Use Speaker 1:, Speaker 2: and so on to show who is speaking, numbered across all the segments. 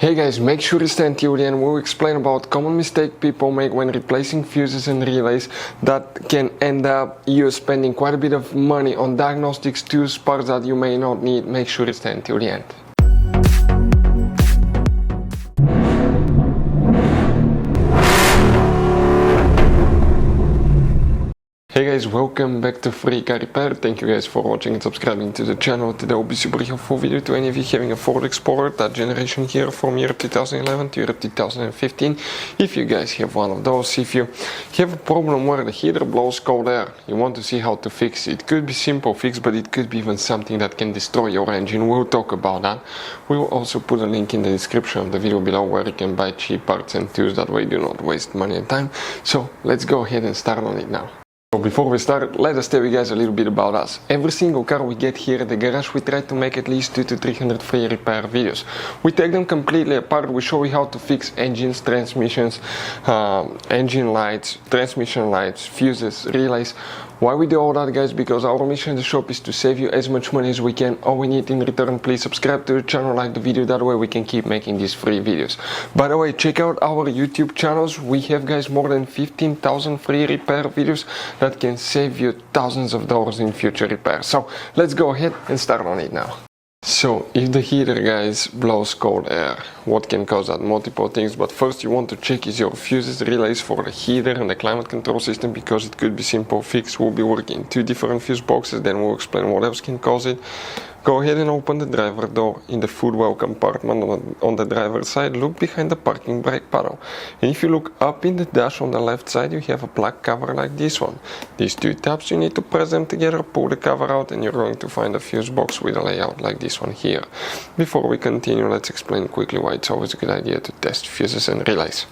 Speaker 1: Hey guys, make sure you stay until the end. We'll explain about common mistake people make when replacing fuses and relays that can end up you spending quite a bit of money on diagnostics tools, parts that you may not need. Make sure you stay until the end. Hey guys, welcome back to Free Car Repair. Thank you guys for watching and subscribing to the channel. Today will be super helpful video to any of you having a Ford Explorer, that generation here from year 2011 to year 2015. If you guys have one of those, if you have a problem where the heater blows cold air, you want to see how to fix it. It could be simple fix, but it could be even something that can destroy your engine. We'll talk about that. We will also put a link in the description of the video below where you can buy cheap parts and tools. That way you do not waste money and time. So let's go ahead and start on it now. So before we start, let us tell you guys a little bit about us. Every single car we get here at the garage, we try to make at least 200 to 300 free repair videos. We take them completely apart. We show you how to fix engines, transmissions, engine lights, transmission lights, fuses, relays. Why we do all that, guys? Because our mission in the shop is to save you as much money as we can. All we need in return, please subscribe to the channel, like the video, that way we can keep making these free videos. By the way, check out our YouTube channels. We have, guys, more than 15,000 free repair videos that can save you thousands of dollars in future repairs. So let's go ahead and start on it now. So if the heater, guys, blows cold air, what can cause that? Multiple things, but first you want to check is your fuses, relays for the heater and the climate control system, because it could be simple fix. We'll be working two different fuse boxes, then we'll explain what else can cause it. Go ahead and open the driver door in the footwell compartment on the driver's side. Look behind the parking brake panel. And if you look up in the dash on the left side, you have a black cover like this one. These two tabs, you need to press them together, pull the cover out, and you're going to find a fuse box with a layout like this one here. Before we continue, let's explain quickly why it's always a good idea to test fuses and relays.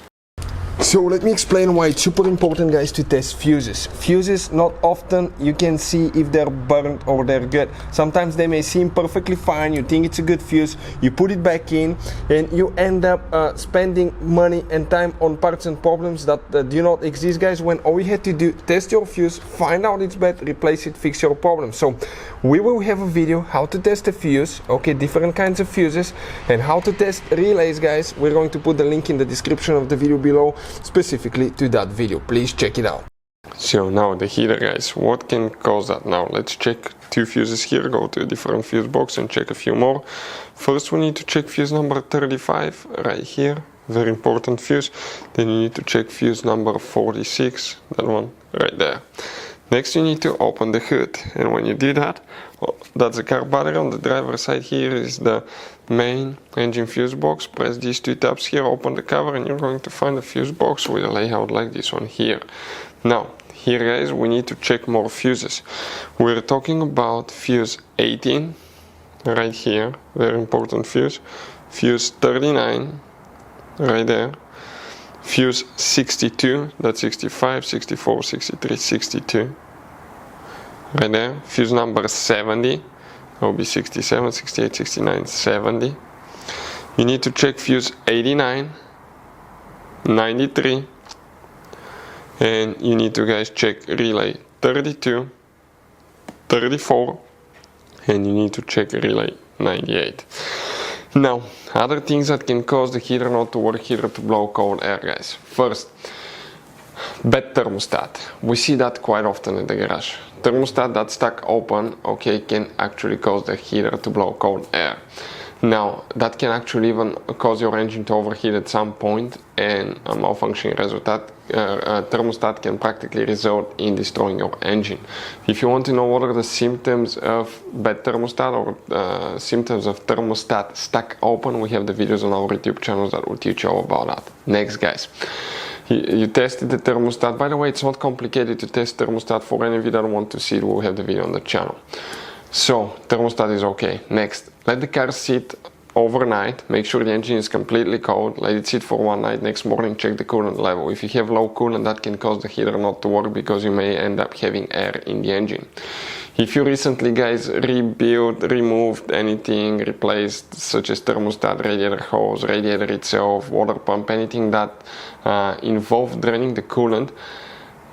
Speaker 1: So let me explain why it's super important, guys, to test fuses. Fuses, not often you can see if they're burnt or they're good. Sometimes they may seem perfectly fine, you think it's a good fuse, you put it back in, and you end up spending money and time on parts and problems that do not exist, guys, when all you had to do, test your fuse, find out it's bad, replace it, fix your problem. So we will have a video how to test a fuse, okay, different kinds of fuses, and how to test relays, guys. We're going to put the link in the description of the video below, specifically to that video. Please check it out. So now the heater, guys, what can cause that? Now let's check two fuses here, go to a different fuse box and check a few more. First we need to check fuse number 35 right here, very important fuse. Then you need to check fuse number 46, that one right there. Next you need to open the hood, and when you do that, that's the car battery. On the driver's side here is the main engine fuse box. Press these two tabs here, open the cover, and you're going to find a fuse box with a layout like this one here. Now here, guys, we need to check more fuses. We're talking about fuse 18 right here, very important fuse. Fuse 39 right there. Fuse 62, that's 65, 64, 63, 62 right there. Fuse number 70, that will be 67, 68, 69, 70. You need to check fuse 89, 93, and you need to, guys, check relay 32, 34, and you need to check relay 98. Now, other things that can cause the heater not to work, heater to blow cold air, guys. First, bad thermostat. We see that quite often in the garage. Thermostat that's stuck open, okay, can actually cause the heater to blow cold air. Now, that can actually even cause your engine to overheat at some point, and a malfunctioning thermostat can practically result in destroying your engine. If you want to know what are the symptoms of bad thermostat or symptoms of thermostat stuck open, we have the videos on our YouTube channels that will teach you all about that. Next, guys. You tested the thermostat. By the way, it's not complicated to test thermostat. For any of you that want to see it, we'll have the video on the channel. So, thermostat is okay. Next, let the car sit overnight. Make sure the engine is completely cold. Let it sit for one night. Next morning, check the coolant level. If you have low coolant, that can cause the heater not to work, because you may end up having air in the engine. If you recently, guys, rebuilt, removed anything, replaced, such as thermostat, radiator hose, radiator itself, water pump, anything that involved draining the coolant,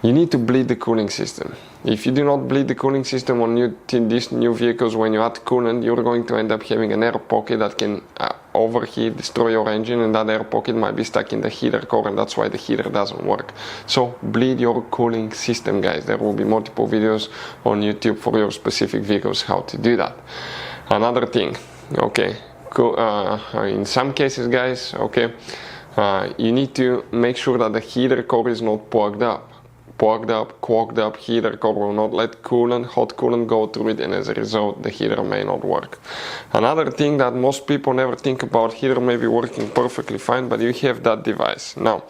Speaker 1: you need to bleed the cooling system. If you do not bleed the cooling system on these new vehicles, when you add coolant, you're going to end up having an air pocket that can overheat, destroy your engine, and that air pocket might be stuck in the heater core, and that's why the heater doesn't work. So bleed your cooling system, guys. There will be multiple videos on YouTube for your specific vehicles how to do that. Another thing, okay, in some cases, guys, okay, you need to make sure that the heater core is not plugged up. Clogged up heater core will not let hot coolant go through it, and as a result the heater may not work. Another thing that most people never think about, heater may be working perfectly fine, but you have that device. Now,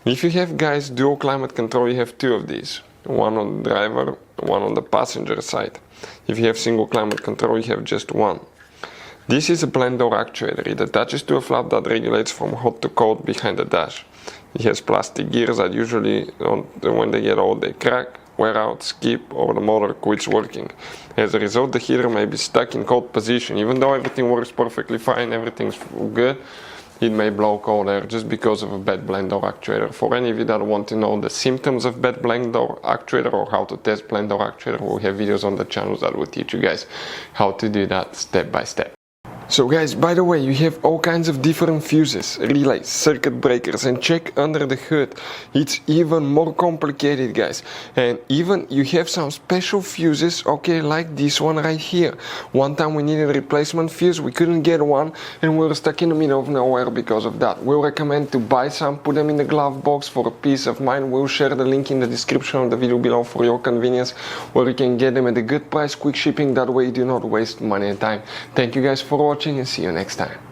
Speaker 1: if you have, guys, dual climate control, you have two of these. One on the driver, one on the passenger side. If you have single climate control, you have just one. This is a blend door actuator. It attaches to a flap that regulates from hot to cold behind the dash. It has plastic gears that usually, when they get old, they crack, wear out, skip, or the motor quits working. As a result, the heater may be stuck in cold position. Even though everything works perfectly fine, everything's good, it may blow cold air just because of a bad blend door actuator. For any of you that want to know the symptoms of bad blend door actuator or how to test blend door actuator, we'll have videos on the channels that will teach you guys how to do that step by step. So guys, by the way, you have all kinds of different fuses, relays, circuit breakers, and check under the hood. It's even more complicated, guys. And even you have some special fuses, okay, like this one right here. One time we needed a replacement fuse, we couldn't get one, and we were stuck in the middle of nowhere because of that. We'll recommend to buy some, put them in the glove box for a peace of mind. We'll share the link in the description of the video below for your convenience, where you can get them at a good price, quick shipping. That way you do not waste money and time. Thank you guys for watching, and see you next time.